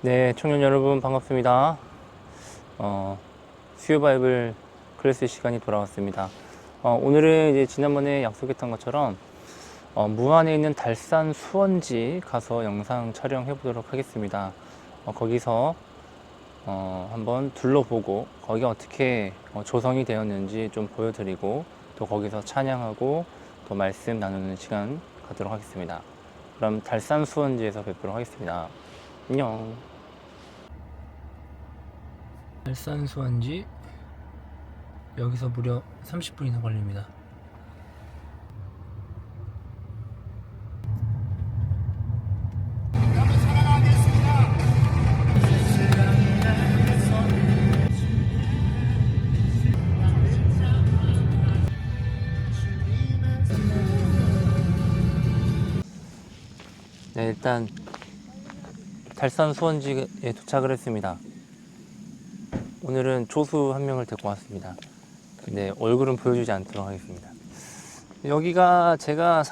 네, 청년 여러분 반갑습니다. 수요 바이블 클래스 시간이 돌아왔습니다. 오늘은 이제 지난번에 약속했던 것처럼 무안에 있는 달산 수원지 가서 영상 촬영해 보도록 하겠습니다. 거기서 한번 둘러보고 거기가 어떻게 조성이 되었는지 좀 보여드리고 또 거기서 찬양하고 또 말씀 나누는 시간 갖도록 하겠습니다. 그럼 달산 수원지에서 뵙도록 하겠습니다. 안녕. 달산 수원지 여기서 무려 30분이나 걸립니다. 네, 일단 달산 수원지에 도착을 했습니다. 오늘은 조수 한 명을 데리고 왔습니다. 근데 얼굴은 보여주지 않도록 하겠습니다. 여기가 제가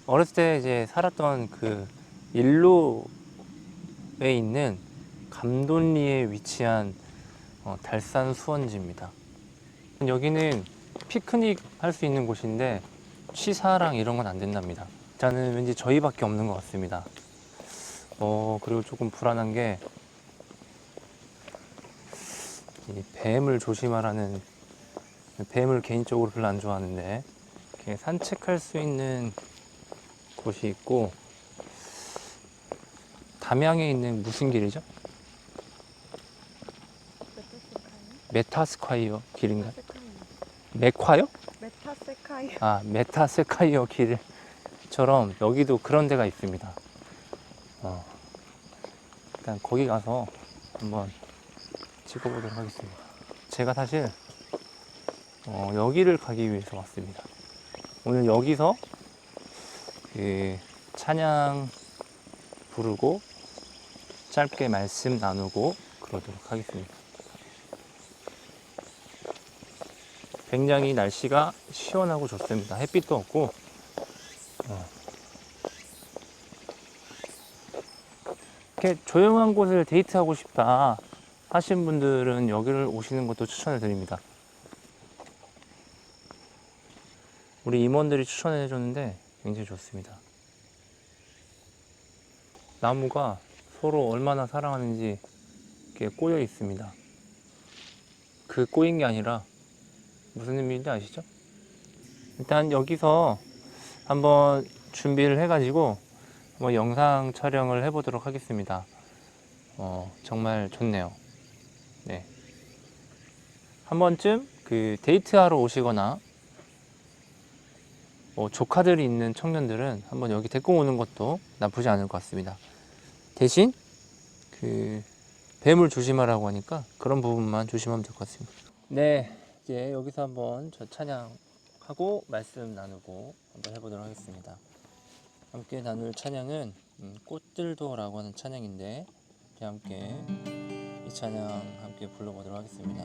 어렸을 때 이제 살았던 그 일로에 있는 감돈리에 위치한 달산 수원지입니다. 여기는 피크닉 할 수 있는 곳인데 취사랑 이런 건 안 된답니다. 일단은 왠지 저희밖에 없는 것 같습니다. 그리고 조금 불안한 게 이 뱀을 조심하라는, 뱀을 개인적으로 별로 안 좋아하는데 이렇게 산책할 수 있는 곳이 있고, 담양에 있는 무슨 길이죠? 메타스콰이어 길인가요? 메콰요? 메타세카이어. 메타스콰이어 길처럼 여기도 그런 데가 있습니다. 일단 거기 가서 한번 찍어보도록 하겠습니다. 제가 사실 여기를 가기 위해서 왔습니다. 오늘 여기서 그 찬양 부르고 짧게 말씀 나누고 그러도록 하겠습니다. 굉장히 날씨가 시원하고 좋습니다. 햇빛도 없고 이렇게 조용한 곳을 데이트하고 싶다 하신 분들은 여기를 오시는 것도 추천을 드립니다. 우리 임원들이 추천해 줬는데 굉장히 좋습니다. 나무가 서로 얼마나 사랑하는지 이렇게 꼬여 있습니다. 그 꼬인 게 아니라 무슨 의미인지 아시죠? 일단 여기서 한번 준비를 해가지고 영상 촬영을 해보도록 하겠습니다. 정말 좋네요. 네. 한 번쯤 그 데이트하러 오시거나 조카들이 있는 청년들은 한번 여기 데리고 오는 것도 나쁘지 않을 것 같습니다. 대신 그 뱀을 조심하라고 하니까 그런 부분만 조심하면 될 것 같습니다. 네, 이제 여기서 한번 저 찬양하고 말씀 나누고 한번 해보도록 하겠습니다. 함께 나눌 찬양은 꽃들도라고 하는 찬양인데 함께 이 찬양 함께 불러보도록 하겠습니다.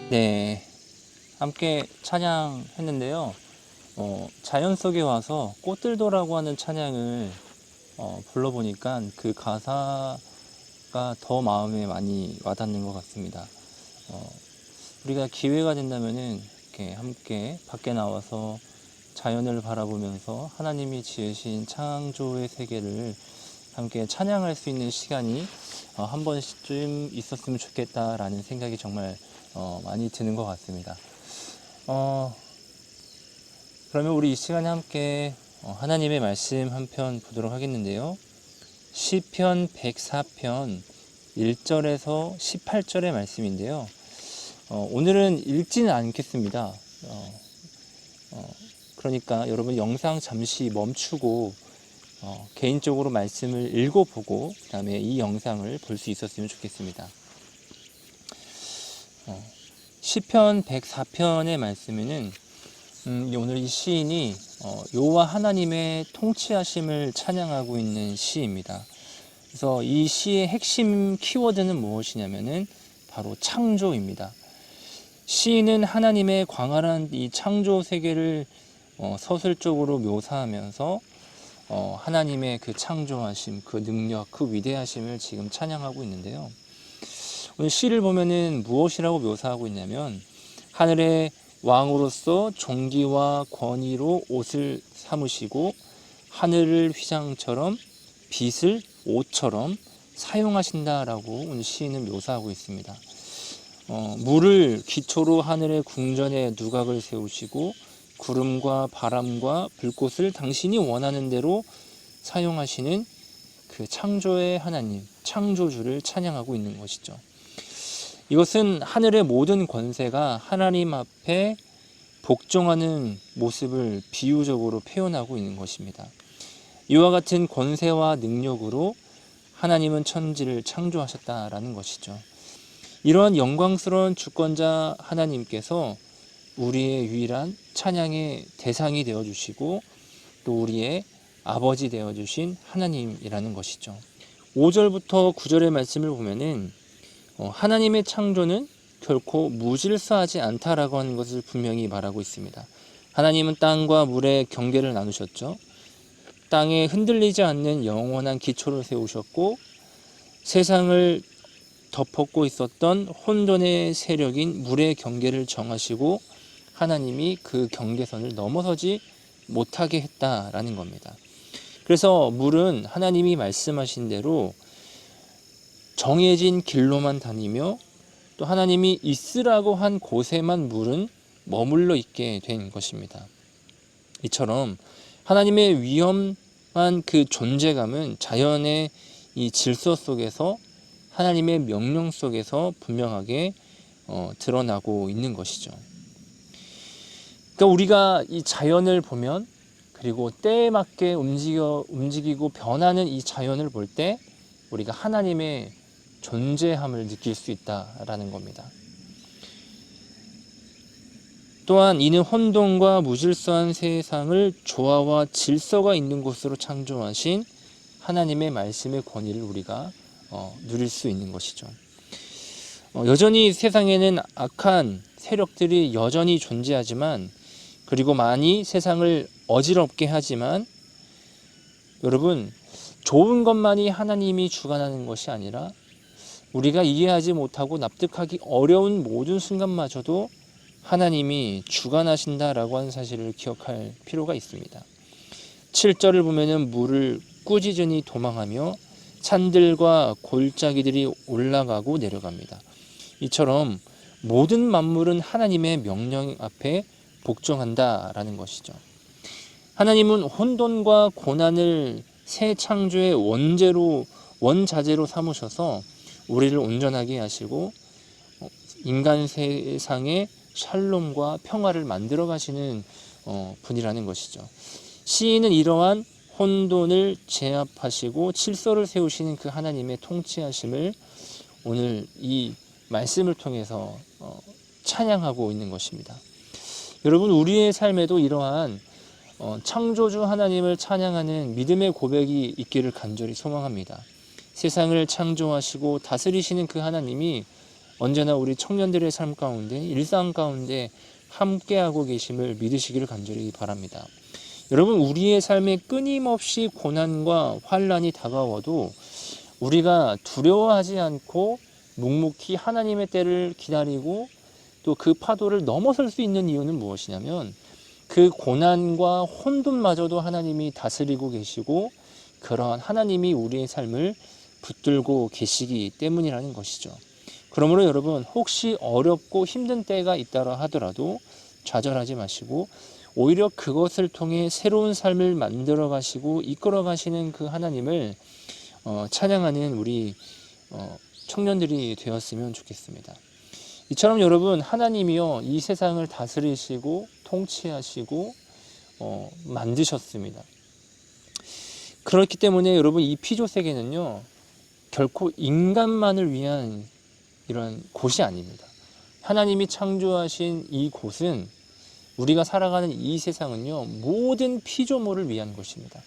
네, 함께 찬양했는데요. 자연 속에 와서 꽃들도라고 하는 찬양을 불러보니까 그 가사가 더 마음에 많이 와닿는 것 같습니다. 우리가 기회가 된다면은 이렇게 함께 밖에 나와서 자연을 바라보면서 하나님이 지으신 창조의 세계를 함께 찬양할 수 있는 시간이 한 번쯤 있었으면 좋겠다라는 생각이 정말 많이 드는 것 같습니다. 그러면 우리 이 시간에 함께 하나님의 말씀 한 편 보도록 하겠는데요. 시편 104편 1절에서 18절의 말씀인데요. 오늘은 읽지는 않겠습니다. 그러니까 여러분 영상 잠시 멈추고 개인적으로 말씀을 읽어보고 그 다음에 이 영상을 볼 수 있었으면 좋겠습니다. 시편 104편의 말씀에는 오늘 이 시인이 여호와 하나님의 통치하심을 찬양하고 있는 시입니다. 그래서 이 시의 핵심 키워드는 무엇이냐면은 바로 창조입니다. 시인은 하나님의 광활한 이 창조 세계를 서술적으로 묘사하면서 하나님의 그 창조하심, 그 능력, 그 위대하심을 지금 찬양하고 있는데요. 오늘 시를 보면은 무엇이라고 묘사하고 있냐면 하늘의 왕으로서 존귀와 권위로 옷을 삼으시고 하늘을 휘장처럼 빛을 옷처럼 사용하신다라고 오늘 시인은 묘사하고 있습니다. 물을 기초로 하늘의 궁전에 누각을 세우시고 구름과 바람과 불꽃을 당신이 원하는 대로 사용하시는 그 창조의 하나님, 창조주를 찬양하고 있는 것이죠. 이것은 하늘의 모든 권세가 하나님 앞에 복종하는 모습을 비유적으로 표현하고 있는 것입니다. 이와 같은 권세와 능력으로 하나님은 천지를 창조하셨다라는 것이죠. 이러한 영광스러운 주권자 하나님께서 우리의 유일한 찬양의 대상이 되어주시고 또 우리의 아버지 되어주신 하나님이라는 것이죠. 5절부터 9절의 말씀을 보면은 하나님의 창조는 결코 무질서하지 않다라고 하는 것을 분명히 말하고 있습니다. 하나님은 땅과 물의 경계를 나누셨죠. 땅에 흔들리지 않는 영원한 기초를 세우셨고 세상을 덮었고 있었던 혼돈의 세력인 물의 경계를 정하시고 하나님이 그 경계선을 넘어서지 못하게 했다라는 겁니다. 그래서 물은 하나님이 말씀하신 대로 정해진 길로만 다니며 또 하나님이 있으라고 한 곳에만 물은 머물러 있게 된 것입니다. 이처럼 하나님의 위엄한 그 존재감은 자연의 이 질서 속에서 하나님의 명령 속에서 분명하게 드러나고 있는 것이죠. 그러니까 우리가 이 자연을 보면 그리고 때에 맞게 움직이고 변하는 이 자연을 볼 때 우리가 하나님의 존재함을 느낄 수 있다라는 겁니다. 또한 이는 혼돈과 무질서한 세상을 조화와 질서가 있는 곳으로 창조하신 하나님의 말씀의 권위를 우리가 누릴 수 있는 것이죠. 여전히 세상에는 악한 세력들이 여전히 존재하지만 그리고 많이 세상을 어지럽게 하지만 여러분 좋은 것만이 하나님이 주관하는 것이 아니라 우리가 이해하지 못하고 납득하기 어려운 모든 순간마저도 하나님이 주관하신다라고 하는 사실을 기억할 필요가 있습니다. 7절을 보면은 물을 꾸짖으니 도망하며 산들과 골짜기들이 올라가고 내려갑니다. 이처럼 모든 만물은 하나님의 명령 앞에 복종한다라는 것이죠. 하나님은 혼돈과 고난을 새 창조의 원자재로 삼으셔서 우리를 온전하게 하시고 인간 세상에 샬롬과 평화를 만들어 가시는 분이라는 것이죠. 시인은 이러한 혼돈을 제압하시고 질서를 세우시는 그 하나님의 통치하심을 오늘 이 말씀을 통해서 찬양하고 있는 것입니다. 여러분 우리의 삶에도 이러한 창조주 하나님을 찬양하는 믿음의 고백이 있기를 간절히 소망합니다. 세상을 창조하시고 다스리시는 그 하나님이 언제나 우리 청년들의 삶 가운데, 일상 가운데 함께하고 계심을 믿으시기를 간절히 바랍니다. 여러분, 우리의 삶에 끊임없이 고난과 환난이 다가와도 우리가 두려워하지 않고 묵묵히 하나님의 때를 기다리고 또 그 파도를 넘어설 수 있는 이유는 무엇이냐면, 그 고난과 혼돈마저도 하나님이 다스리고 계시고 그러한 하나님이 우리의 삶을 붙들고 계시기 때문이라는 것이죠. 그러므로 여러분, 혹시 어렵고 힘든 때가 있다라 하더라도 좌절하지 마시고 오히려 그것을 통해 새로운 삶을 만들어 가시고 이끌어 가시는 그 하나님을 찬양하는 우리 청년들이 되었으면 좋겠습니다. 이처럼 여러분, 하나님이요 이 세상을 다스리시고 통치하시고 만드셨습니다. 그렇기 때문에 여러분, 이 피조 세계는요 결코 인간만을 위한 이런 곳이 아닙니다. 하나님이 창조하신 이 곳은, 우리가 살아가는 이 세상은요 모든 피조물을 위한 곳입니다.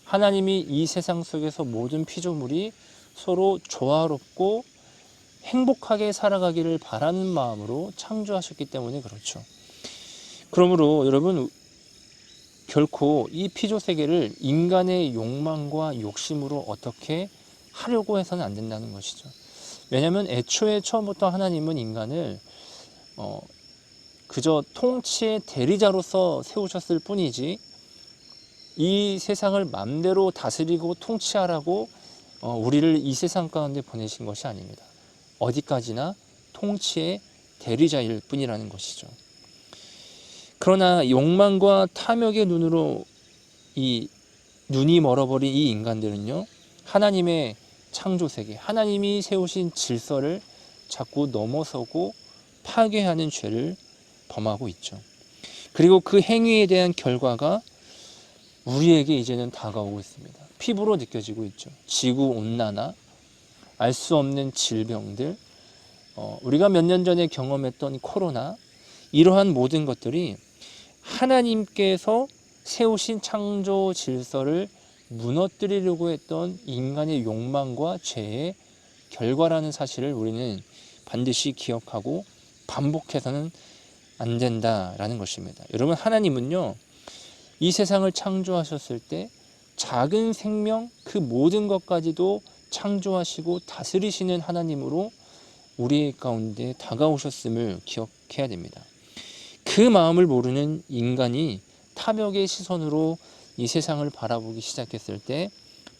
하나님이 이 세상 속에서 모든 피조물이 서로 조화롭고 행복하게 살아가기를 바라는 마음으로 창조하셨기 때문에 그렇죠. 그러므로 여러분, 결코 이 피조 세계를 인간의 욕망과 욕심으로 어떻게 하려고 해서는 안 된다는 것이죠. 왜냐하면 애초에 처음부터 하나님은 인간을 그저 통치의 대리자로서 세우셨을 뿐이지 이 세상을 마음대로 다스리고 통치하라고 우리를 이 세상 가운데 보내신 것이 아닙니다. 어디까지나 통치의 대리자일 뿐이라는 것이죠. 그러나 욕망과 탐욕의 눈으로 이 눈이 멀어버린 이 인간들은요 하나님의 창조세계, 하나님이 세우신 질서를 자꾸 넘어서고 파괴하는 죄를 범하고 있죠. 그리고 그 행위에 대한 결과가 우리에게 이제는 다가오고 있습니다. 피부로 느껴지고 있죠. 지구온난화, 알 수 없는 질병들, 우리가 몇 년 전에 경험했던 코로나, 이러한 모든 것들이 하나님께서 세우신 창조 질서를 무너뜨리려고 했던 인간의 욕망과 죄의 결과라는 사실을 우리는 반드시 기억하고 반복해서는 안 된다라는 것입니다. 여러분, 하나님은요 이 세상을 창조하셨을 때 작은 생명 그 모든 것까지도 창조하시고 다스리시는 하나님으로 우리 가운데 다가오셨음을 기억해야 됩니다. 그 마음을 모르는 인간이 탐욕의 시선으로 이 세상을 바라보기 시작했을 때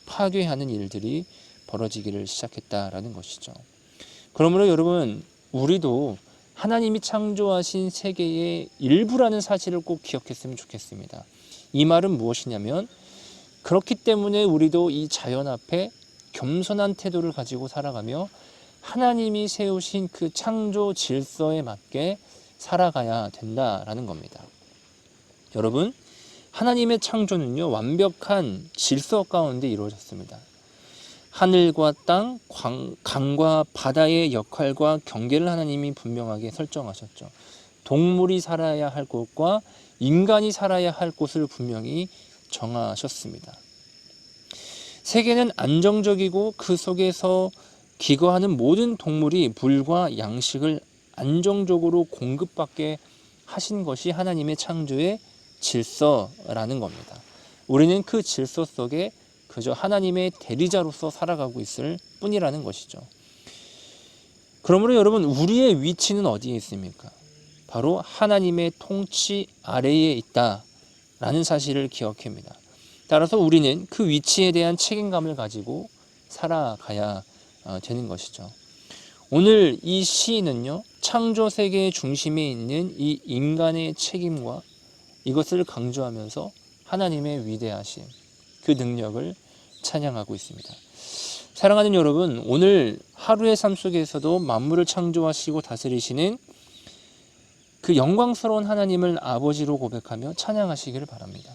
파괴하는 일들이 벌어지기를 시작했다라는 것이죠. 그러므로 여러분, 우리도 하나님이 창조하신 세계의 일부라는 사실을 꼭 기억했으면 좋겠습니다. 이 말은 무엇이냐면, 그렇기 때문에 우리도 이 자연 앞에 겸손한 태도를 가지고 살아가며 하나님이 세우신 그 창조 질서에 맞게 살아가야 된다라는 겁니다. 여러분, 하나님의 창조는요 완벽한 질서 가운데 이루어졌습니다. 하늘과 땅, 강과 바다의 역할과 경계를 하나님이 분명하게 설정하셨죠. 동물이 살아야 할 곳과 인간이 살아야 할 곳을 분명히 정하셨습니다. 세계는 안정적이고 그 속에서 기거하는 모든 동물이 물과 양식을 안정적으로 공급받게 하신 것이 하나님의 창조의 질서라는 겁니다. 우리는 그 질서 속에 그저 하나님의 대리자로서 살아가고 있을 뿐이라는 것이죠. 그러므로 여러분, 우리의 위치는 어디에 있습니까? 바로 하나님의 통치 아래에 있다라는 사실을 기억합니다. 따라서 우리는 그 위치에 대한 책임감을 가지고 살아가야 되는 것이죠. 오늘 이 시인은요 창조 세계의 중심에 있는 이 인간의 책임과 이것을 강조하면서 하나님의 위대하심, 그 능력을 찬양하고 있습니다. 사랑하는 여러분, 오늘 하루의 삶 속에서도 만물을 창조하시고 다스리시는 그 영광스러운 하나님을 아버지로 고백하며 찬양하시기를 바랍니다.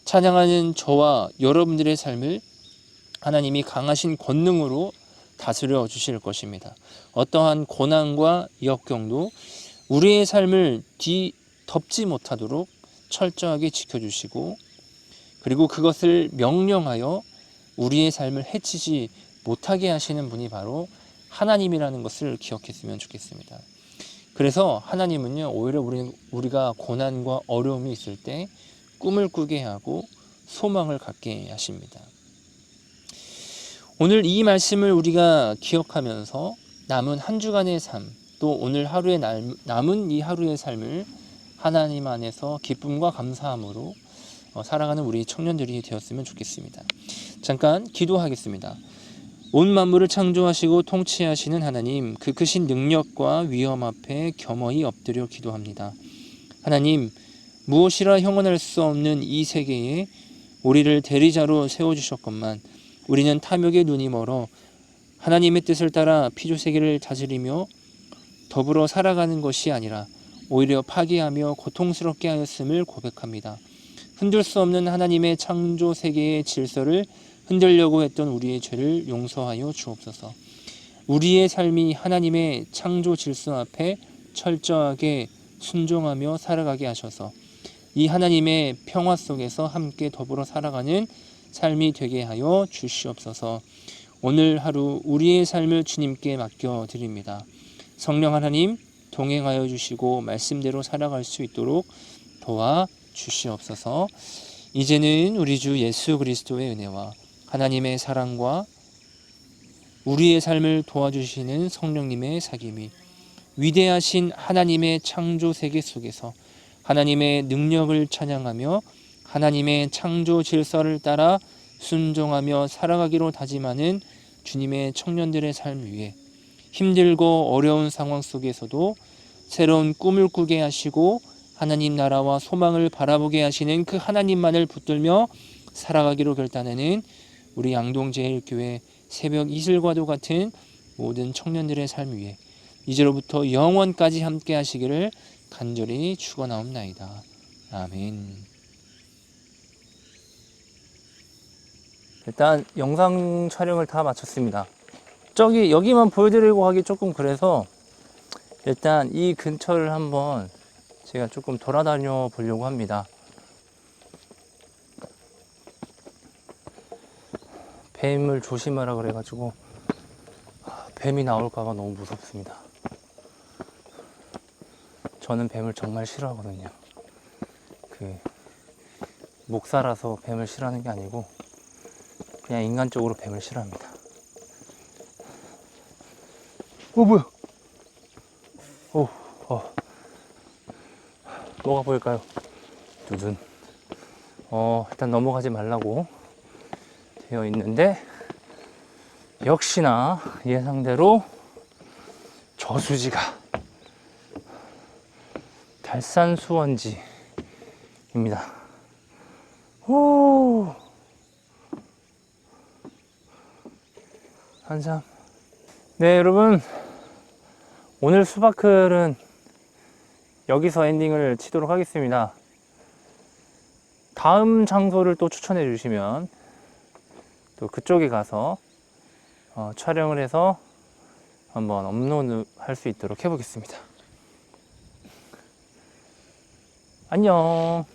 찬양하는 저와 여러분들의 삶을 하나님이 강하신 권능으로 다스려 주실 것입니다. 어떠한 고난과 역경도 우리의 삶을 뒤덮지 못하도록 철저하게 지켜주시고, 그리고 그것을 명령하여 우리의 삶을 해치지 못하게 하시는 분이 바로 하나님이라는 것을 기억했으면 좋겠습니다. 그래서 하나님은요, 오히려 우리가 고난과 어려움이 있을 때 꿈을 꾸게 하고 소망을 갖게 하십니다. 오늘 이 말씀을 우리가 기억하면서 남은 한 주간의 삶, 또 오늘 하루의 남은 이 하루의 삶을 하나님 안에서 기쁨과 감사함으로 살아가는 우리 청년들이 되었으면 좋겠습니다. 잠깐 기도하겠습니다. 온 만물을 창조하시고 통치하시는 하나님, 그 크신 능력과 위엄 앞에 겸허히 엎드려 기도합니다. 하나님, 무엇이라 형언할 수 없는 이 세계에 우리를 대리자로 세워주셨건만 우리는 탐욕의 눈이 멀어 하나님의 뜻을 따라 피조세계를 다스리며 더불어 살아가는 것이 아니라 오히려 파괴하며 고통스럽게 하였음을 고백합니다. 흔들 수 없는 하나님의 창조 세계의 질서를 흔들려고 했던 우리의 죄를 용서하여 주옵소서. 우리의 삶이 하나님의 창조 질서 앞에 철저하게 순종하며 살아가게 하셔서 이 하나님의 평화 속에서 함께 더불어 살아가는 삶이 되게 하여 주시옵소서. 오늘 하루 우리의 삶을 주님께 맡겨드립니다. 성령 하나님 동행하여 주시고 말씀대로 살아갈 수 있도록 도와주시옵소서. 이제는 우리 주 예수 그리스도의 은혜와 하나님의 사랑과 우리의 삶을 도와주시는 성령님의 사귐이 위대하신 하나님의 창조 세계 속에서 하나님의 능력을 찬양하며 하나님의 창조 질서를 따라 순종하며 살아가기로 다짐하는 주님의 청년들의 삶 위에 힘들고 어려운 상황 속에서도 새로운 꿈을 꾸게 하시고 하나님 나라와 소망을 바라보게 하시는 그 하나님만을 붙들며 살아가기로 결단하는 우리 양동제일교회 새벽 이슬과도 같은 모든 청년들의 삶 위에 이제로부터 영원까지 함께 하시기를 간절히 축원하옵나이다. 아멘. 일단 영상 촬영을 다 마쳤습니다. 여기만 보여드리고 하기 조금 그래서 일단 이 근처를 한번 제가 조금 돌아다녀 보려고 합니다. 뱀을 조심하라 그래가지고 뱀이 나올까봐 너무 무섭습니다. 저는 뱀을 정말 싫어하거든요. 목사라서 뱀을 싫어하는 게 아니고 그냥 인간적으로 뱀을 싫어합니다. 뭐야? 뭐가 보일까요? 두둔. 일단 넘어가지 말라고 되어 있는데 역시나 예상대로 저수지가 달산수원지입니다. 한참. 네, 여러분, 오늘 수바클은 여기서 엔딩을 치도록 하겠습니다. 다음 장소를 또 추천해 주시면 또 그쪽에 가서 촬영을 해서 한번 업로드 할 수 있도록 해보겠습니다. 안녕.